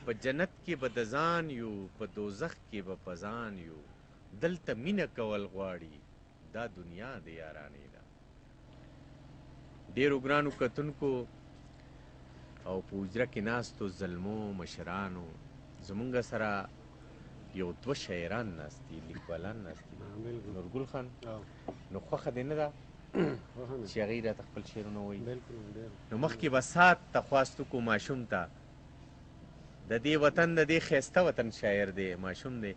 په جنت کې به د ځان یو په دوزخ کې به په ځان یو دلته مینه کول غواړي دا دنیا د یارانې ده. ډېرو ګرانو کتونکو او په حجره کې ناستو زلمو مشرانو زمونږ سره یو دوه شاعران ناست دي، لیکوالان ناست دي. نورګل خان نو خوښه دې نه ده چې هغوی راته خپل شعرونه ووایي؟ نو مخکې به سات ته خواستو کو ماشوم ته د دې وطن د دې ښایسته وطن شاعر دی ماشوم دی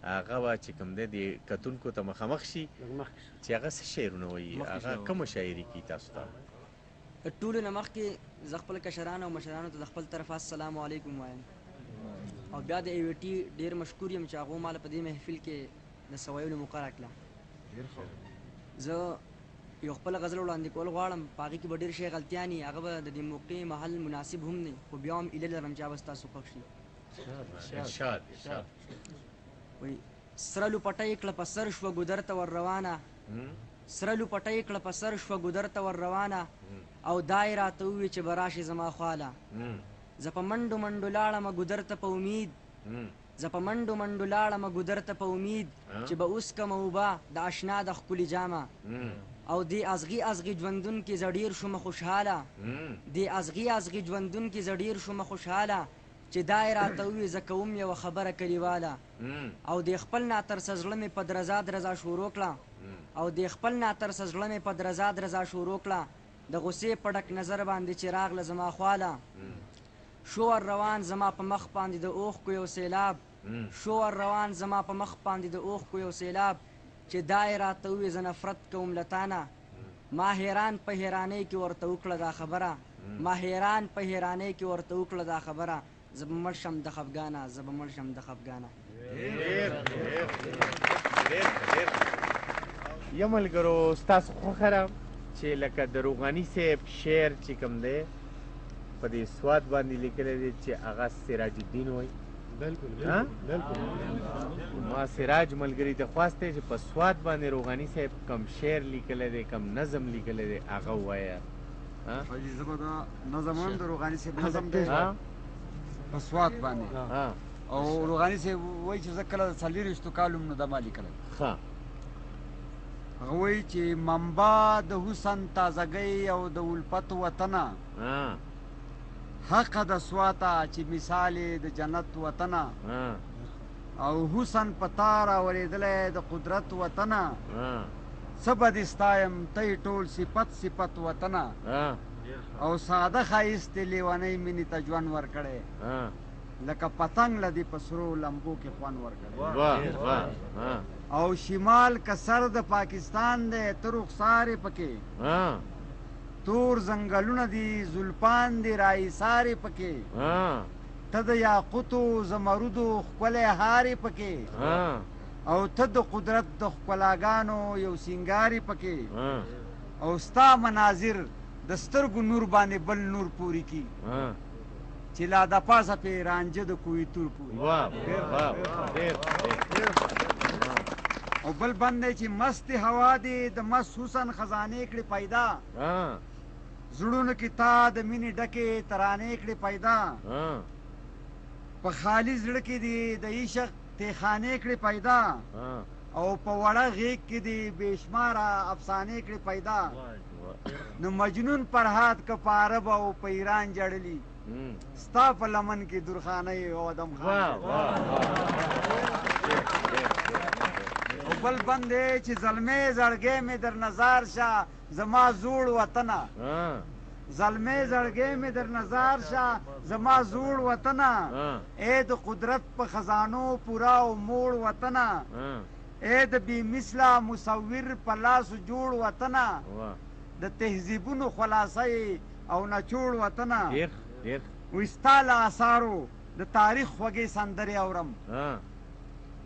هغه به چې کوم دی د کتونکو ته مخامخ شي چې هغه څه شعرونه وایي، هغه کومه شاعري کوي تاسو ته؟ ټولو نه مخکې زه خپل کشرانو او مشرانو ته د خپل طرفه السلام علیکم وایم او بیا د ای وی ټي ډېر مشکور یم چې هغو ماله په دې محفل کې د څه ویلو موقع راکړه. زه یو خپله غزل وړاندې کول غواړم، په هغې کې به ډېر شی غلطیان وي، هغه به د دې موقع محل مناسب هم نه وي، خو بیا هم ایله لرم چې هغه به ستاسو خوښ شي. وایي سره لوپټۍ کړه په سر شوه ګودر ته ور روانه، سره لوپټۍ کړه په سر شوه ګودر ته ور روانه او دا یې راته وویې چې به راشې زما خواله. زه په منډو منډو لاړمه ګودر ته په امید، زه په منډو منډو لاړمه ګودر ته په امید چې به اوس کمه اوبه د اشنا د ښکلي جامه او دې ازغي ازغي ژوندون کې زه ډېر شومه خوشحاله، دې ازغي ازغي ژوندون کې زه ډېر شومه خوشحاله چې دا یې راته وویې زه کوم یوه خبره کلیواله او دې خپل ناترسه زړه مې په درزا درزا شروع کړه او دې خپل ناترسه زړه مې په درزا درزا شروع کړه د غصې په ډک نظر باندې چې راغله زما خواله. شو ور روان زما په مخ باندې د اوښکو یو سیلاب، شو ور روان زما په مخ باندې د اوښکو یو سیلاب چې دا یې راته وویې زه نفرت کوم له تانه. ما حیران په حیرانۍ کې ورته وکړه دا خبره، ما حیران په حیرانۍ کې ورته وکړه دا خبره زه به مړ شم د خفګانه، زه به مړ شم د خفګانه. یا ملګرو ستاسو خوښه ده چې لکه د روغاني صاحب شعر چې کوم دی په دې سواد باندې لیکلی دی چې هغه سراج الدین وایي؟ ما سراج ملګري ته خواست دی چې په سواد باندې روغاني صاحب کم شعر لیکلی دی کم نظم لیکلی دی هغه ووایه. حاجي زه به دا نظم هم د روغاني صاحب نظم دی په سواد باندې او روغاني صاحب وایي چې زه کله د 40 کالو نو دا ما لیکلی. هغه وایي چې منبع د حسن تازګۍ او د الفت وطنه حق د سواته چې مثال د جنت وطنه او حسن په تا راورېدلی د قدرت وطنه څه به دې ستایم تی ټول صفت صفت وطنه او ساده ښایست لیونۍ مینې ته ژوند ورکړی لکه پتنګ له دې په سرو لمبو کې خوند ورکړی او شمال که سر د پاکستان دی ته رخسار یې پکې تور ځنګلونه دي زلفان دي رایسارې پکې ته د یاقوتو زمرودو ښکلی هار یې پکې او ته د قدرت د ښکلاګانو یو سینګار یې پکې او ستا مناظر د سترګو نور باندې بل نور پوري کی چې لا د پاسه پې رانجه د کوی تور پوري او بل بند دی چې مست هوا دی د مست حسن خزانې کړې پیدا زړونو کې تا د مینې ډکې ترانې کړې پیدا په خالي زړه کې دي د عشق تیخانې کړې پیدا او په وړه غیږ کې دي بې شماره افسانې کړې پیدا نو مجنون فرهاد که په عرب او په ایران جړلي ستا په لمن کې درخانۍ او ادم خان او بل بند دی چې زلمې زړګی مې در نظار شه زما زوړ وطنه زلمې زړګی مې در نظار شه زما زوړ وطنه ای د قدرت په خزانو پورا او موړ وطنه ای د بې مثله مصور په لاسو جوړ وطنه د تهذیبونو خلاصۍ او نچوړ وطنه وایي ستا له اثارو د تاریخ خوږې سندرې اورم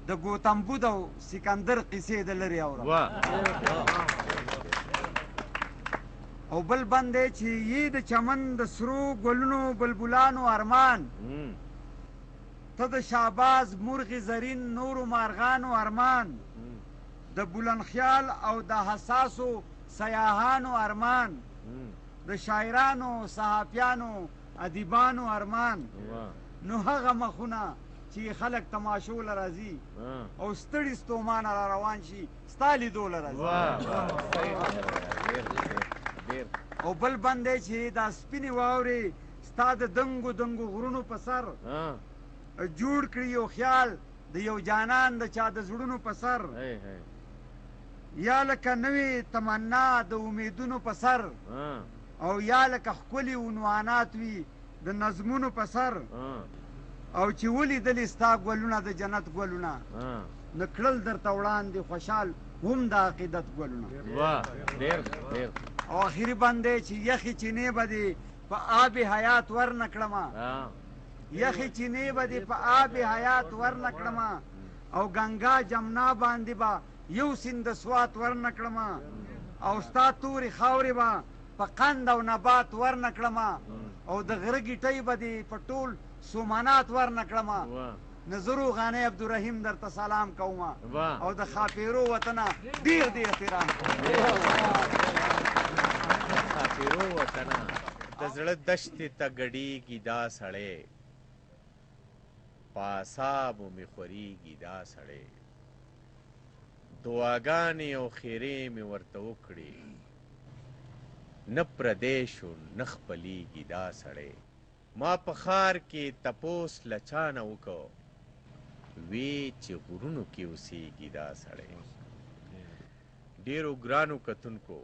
د ګوتم بود او سکندر قصې د لرې اورم او بل بند دی چې یې د چمن د سرو ګلونو بلبلانو ارمان ته د شهباز مرغ زرین نورو مارغانو ارمان د بلند خیال او د حساسو سیاحانو ارمان د شاعرانو صحافیانو ادیبانو ارمان نو هغه مخونه چې خلک تماشو له راځي او ستړي ستومانه را روان شي ستا لیدو له راځي او بل بند دی چې دا سپینې واورې ستا د دنګو دنګو غرونو په سر جوړ کړي یو خیال د یو جانان د چا د زړونو په سر یا لکه نوې تمنا د امیدونو په سر او یا لکه ښکلي عنوانات وي د نظمونو په سر او چې ولیدلې ستا ګلونه د جنت ګلونه نو کړل درته وړاندې خوشحال هم د عقیدت ګلونه او آخري بند دی چې یخې چینې به دې په آب حیات ور نه کړمه یخې چینې به دې په آب حیات ور نه کړمه او گنگا جمنا باندې به یو سیند د سوات ور نه کړمه او ستا تورې خاورې به په قند او نبات ور نه کړمه او د غره ګیټۍ به دې په ټول سومنات ور نه کړمه نظرو غانی عبدالرحیم درته سلام کومه او د خاپیرو وطنه ډېر ډېر احترام خاپیرو وطنه د زړه دشتې ته ګډېږي دا سړی په اعصابو مې خورېږي دا سړی دعاګانې او خیرې مې ورته وکړې نه پردی شو نه خپلېږي دا سړی ما په ښار کې تپوس له چا نه وکړ وی چې غرونو کې اوسېږي دا سړی ډېرو ګرانو کتونکو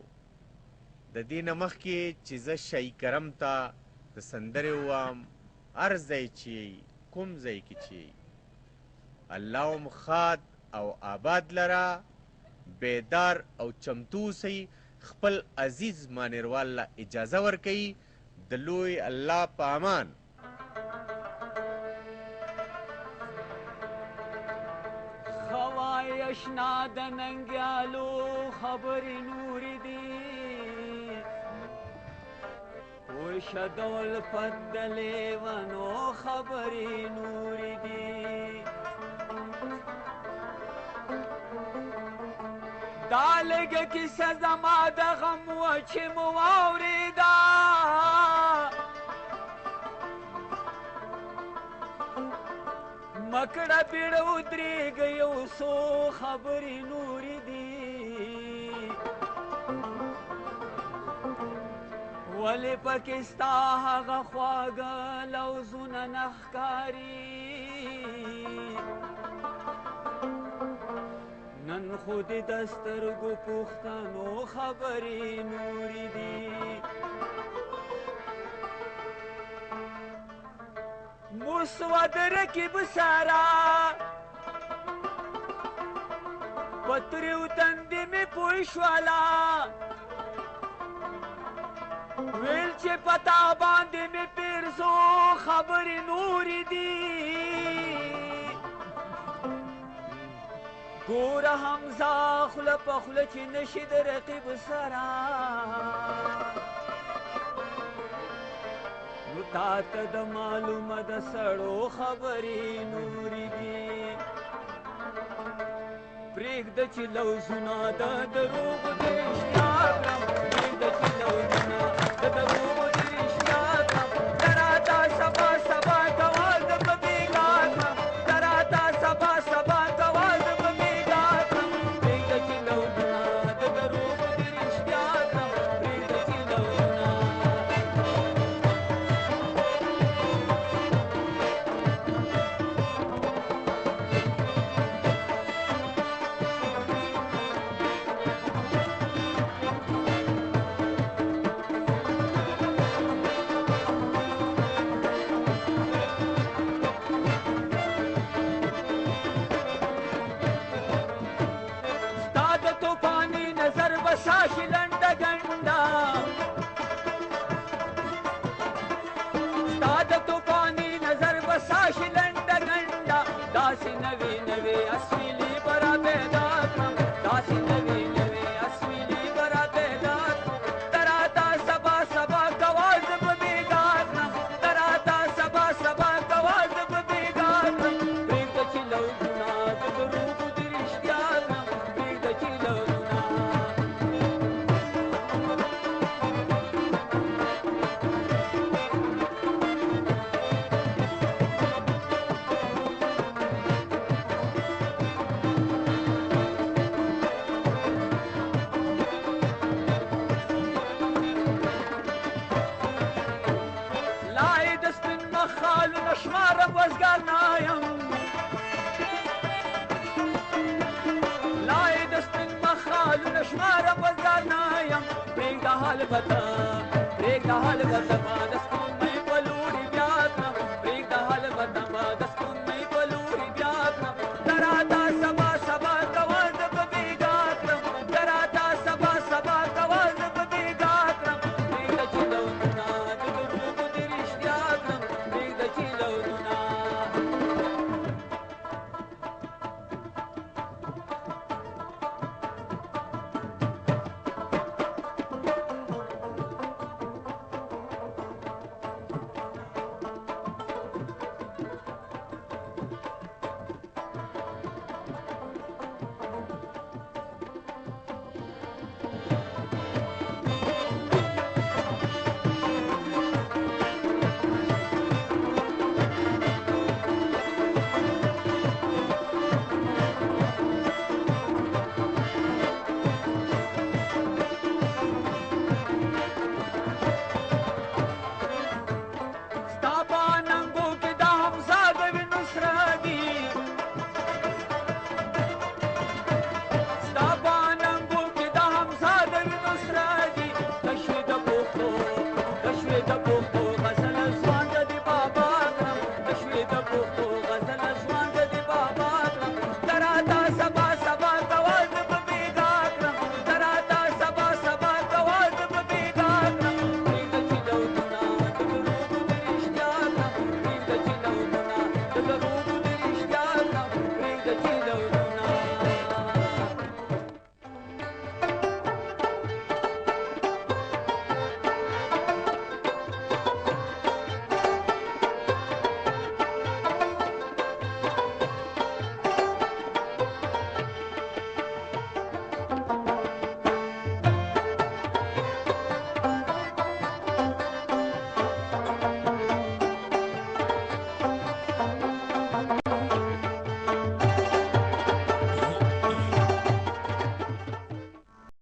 د دې نه مخکې چې زه شی کرم ته د سندرې ووام هر ځای چې کوم ځای کې چې الله هم ښاد او آباد لره بیدار او چمتو اوسئ خپل عزیز مانیروال له اجازه ورکوي د لوی الله په امان خوای اشنا د ننګیالو خبرې نورې دي وشه د الفت د لیونو خبرې نورې دي دا لږه کیسه زما د غم وه چې مو واورېده مکړه بیړه ودرېږه یو څو خبرې نورې دي ولې پکې ستا هغه خواږه لوظونه نه ښکاري نن خو دې د سترګو پوښتنو خبرې نورې دي مسود رکب سارا پتریو تندې مې پوه شوله ویل چې پتا باندې مې پیرزو خبرې نورې دي ګوره حمزه خوله په خوله چې نشي د رقیب سره نو تا ته د معلومه د سړو خبرې نورې دي پرېږده چې لوظونه د دروغو د رښتیا کړم پرېږده چې لوظونه د دروغو د رښتیا کړم ته راته سبا سبا کوه زه به بېګا کړم ته راته سبا سبا کوه زه به بېګا کړم پرېږده چې لوظونه د دروغو د رښتیا کړم پرېږده چې لوظونه ساشي لنډه ګنډه ستا د توپاني نظر به ساشي لنډه ګنډه داسې نوې نوې اسویلي به را پیدا کړم داسې نوې نوې اسویلي به را پیدا کړم ته راته سبا سبا کوه زه به بېګا کړم ته راته سبا سبا کوه زه به بېګا کړم پرېږده چې لوظونه د دروغو د رښتیا کړم پرېږده چې لوظونه مخالونه شمارم وزګار نایم لای د سپین مخالونه شمارم وزګار نایم پرېږده حال وطن ما د